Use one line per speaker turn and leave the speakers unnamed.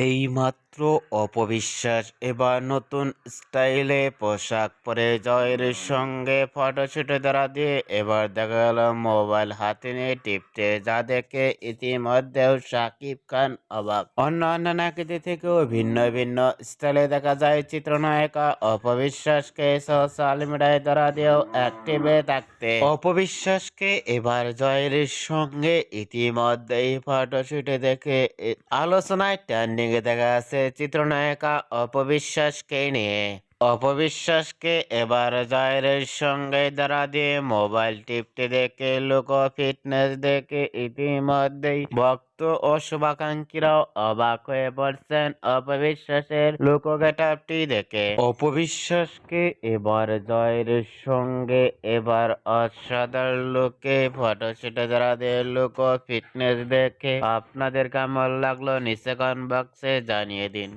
এইমাত্র অপবিশ্বাস এবার নতুন স্টাইলে পোশাক পরে জয়ের সঙ্গে ফটোশুটে ধরা দিয়ে এবার দেখা গেল মোবাইল হাতে নিয়ে টিপতে, যা দেখে ইতিমধ্যেও শাকিব খান অবাক। অন্যান্য নায়িকাদের থেকেও ভিন্ন ভিন্ন স্টাইলে দেখা যায় চিত্রনায়িকা অপবিশ্বাসকে সোশ্যাল মিডিয়ায় ধরা দিয়েও অ্যাক্টিভে থাকতে। অপবিশ্বাসকে এবার জয়ের সঙ্গে ইতিমধ্যেই ফটোশুটে দেখে আলোচনায় ট্রেন্ডিং এ দেখা যাচ্ছে চিত্রনায়িকা অপবিশ্বাসকে নিয়ে। অপবিশ্বাসকে এবার জয়ের সঙ্গে ধরা দিয়ে মোবাইল টিপতে দেখে লোক ফিটনেস দেখে ইতিমধ্যেই ভক্ত ও শুভাকাঙ্ক্ষীরাও অবাক হয়ে পড়ছেন অপবিশ্বাসের লোক গেটআপটি দেখে। অপবিশ্বাসকে এবার জয়ের সঙ্গে এবার অসাধারণ লোকে ফটোশুটে ধরা দিয়ে লোক ফিটনেস দেখে আপনাদের কেমন লাগলো নিচে কমেন্ট বক্সে জানিয়ে দিন।